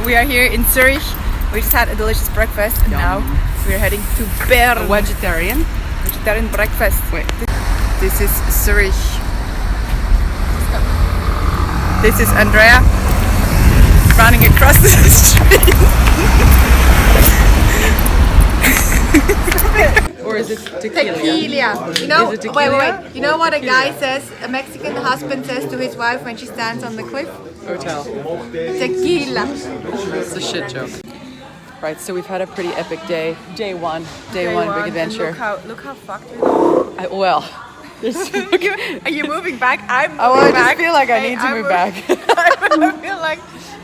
We are here in Zurich. We just had a delicious breakfast and now we're heading to Bern. A vegetarian breakfast. Wait. This is Zurich. This is Andrea running across the street. Or is it tequila? Tequila. You know, Is it tequila wait. You know or what a tequila? guy says, a Mexican husband says to his wife when she stands on the cliff? Hotel. Tequila. It's a shit joke. Right, so we've had a pretty epic day. Day one, big adventure. Look how fucked we are. Well, Are you moving back? I'm moving I back. just feel like I need to move back.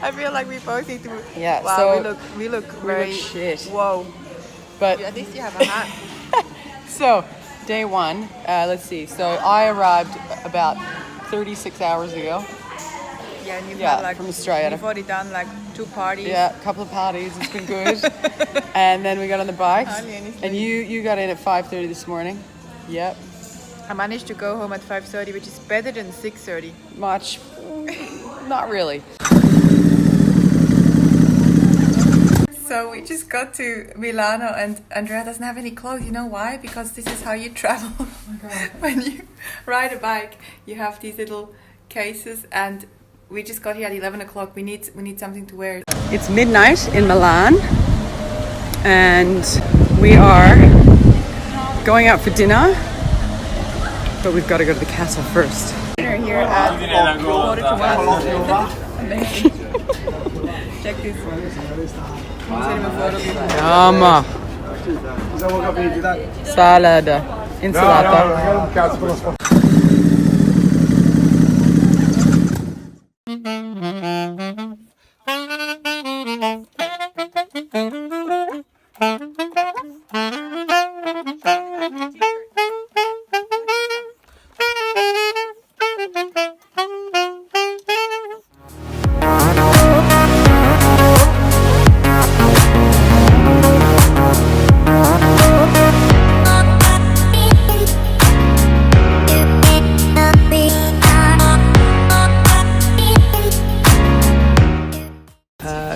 I feel like we both need to move. Yeah, wow, so we look very shit. Whoa. But At least you have a hat. so, day one, let's see. So I arrived about 36 hours ago. Yeah, and you've Yeah, had like from Australia. You've already done like 2 parties. Yeah, a couple of parties. It's been good. And then we got on the bikes. Hardly anything. And you got in at 5:30 this morning. Yep. I managed to go home at 5:30, which is better than 6:30. Much. Not really. So we just got to Milano and Andrea doesn't have any clothes. You know why? Because this is how you travel. When you ride a bike, you have these little cases and we just got here at 11 o'clock. We need something to wear. It's midnight in Milan. And we are going out for dinner. But we've got to go to the castle first. Dinner here at 1:45. Amazing. Check this. Yumma. Salad. Insalata.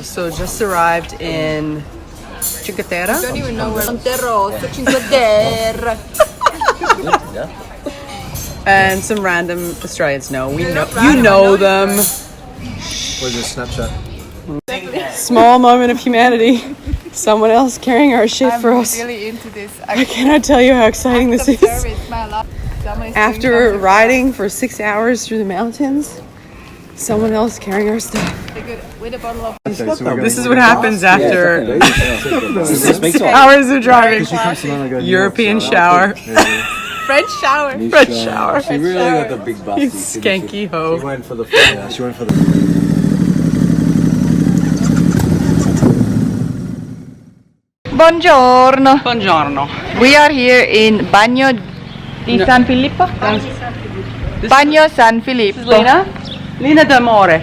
So just arrived in Cinque Terre. I don't even know where Monterosso, Cinque Terre. And some random Australians know. We know not you random, know I know them. Where's your Snapchat? Small moment of humanity. Someone else carrying our shit for us. I'm really into this. I cannot tell you how exciting this is. After riding for 6 hours through the mountains, someone else carrying our stuff. With a bottle of This is what happens after 6 hours of driving. European shower. French shower. French shower. She really got the big buff. You skanky hoe. She went for the. She went for the. Buongiorno. Buongiorno. We are here in Bagno di San Filippo. Bagno San Filippo. Lena? Lena D'Amore.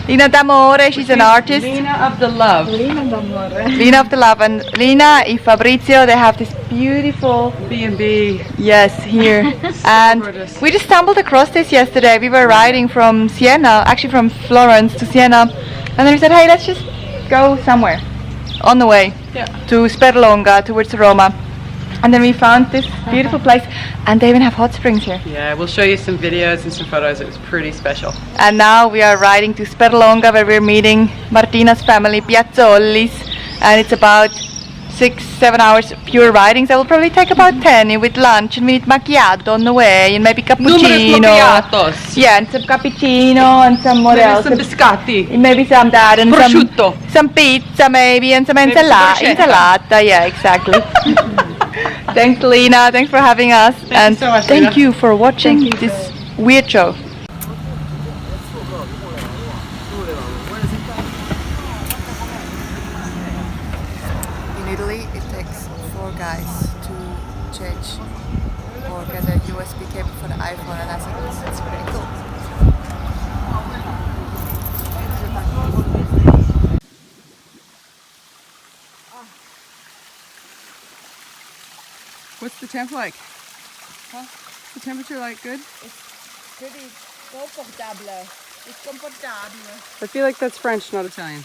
Lina D'Amore, she's an artist. Lena of the Love. Lina of the Love and Lina and Fabrizio, they have this beautiful B&B. yes here. And we just stumbled across this yesterday. We were riding from Siena, actually from Florence to Siena, and then we said, hey, let's just go somewhere on the way to Sperlonga towards Roma. And then we found this beautiful place, and they even have hot springs here. Yeah, we'll show you some videos and some photos. It was pretty special. And now we are riding to Sperlonga, where we're meeting Martina's family, Piazzollis, and it's about 6-7 hours pure riding. So we'll probably take about 10 with lunch, and we eat macchiato on the way, and maybe cappuccino. macchiatos. Yeah, and some cappuccino and some what else? Some biscotti. And maybe some that and Prosciutto. some pizza maybe, and some insalata. Yeah, exactly. Thanks, Lena. Thanks for having us. Thank you so much, thank Lena. you for watching this weird show. In Italy, it takes 4 guys to change or get a USB cable for the iPhone, and I think it's pretty cool. What's the temp like? Huh? The temperature like good? It's pretty comfortable. It's comfortable. I feel like that's French, not Italian.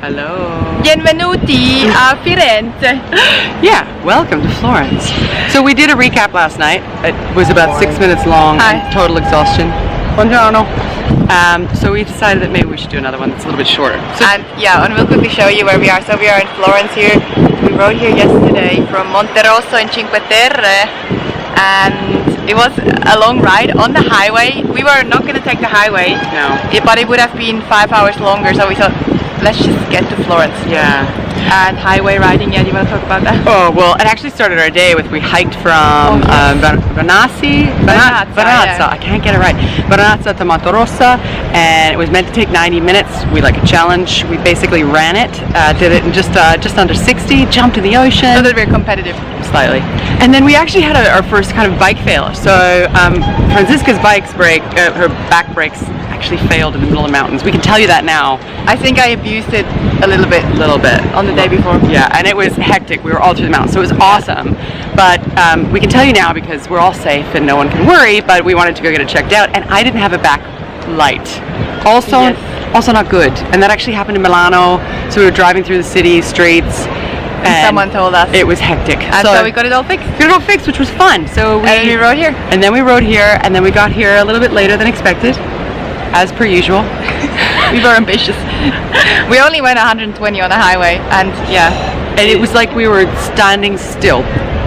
Hello. Benvenuti a Firenze. Yeah, welcome to Florence. So we did a recap last night. It was about 6 minutes long. Hi. And total exhaustion. Buongiorno. So we decided that maybe we should do another one that's a little bit shorter. So And yeah, and we'll quickly show you where we are. So we are in Florence here. We rode here yesterday from Monterosso in Cinque Terre, and it was a long ride on the highway. We were not going to take the highway, but it would have been 5 hours longer. So we thought, let's just get to Florence. yeah. And highway riding. Yeah, do you want to talk about that? Oh well, it actually started our day with we hiked from Baranazza, yeah. I can't get it right. Baranazza to Montorossa, and it was meant to take 90 minutes. We like a challenge. We basically ran it, did it in just under 60. Jumped in the ocean. So that we're competitive. Slightly. And then we actually had our first kind of bike fail. So Franziska's her back brakes actually failed in the middle of the mountains. We can tell you that now. I think I abused it a little bit on the day before. Yeah, and it was hectic. We were all through the mountains, so it was awesome. But we can tell you now because we're all safe and no one can worry, but we wanted to go get it checked out, and I didn't have a back light. Also not good. And that actually happened in Milano. So we were driving through the city streets, and someone told us. It was hectic. And so we got it all fixed. Got it all fixed, which was fun. So And we rode here. And then we rode here, and then we got here a little bit later than expected, as per usual. We were ambitious. We only went 120 on the highway, and yeah. And it was like we were standing still.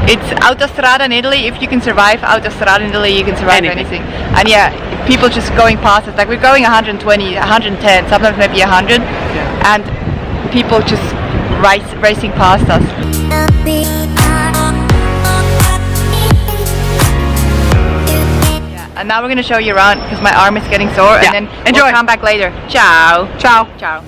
It's autostrada in Italy. If you can survive autostrada in Italy, you can survive anything. And yeah, people just going past us. Like we're going 120, 110, sometimes maybe 100, and people just racing past us. And now we're going to show you around because my arm is getting sore, and then Enjoy. we'll come back later. Ciao. Ciao. Ciao.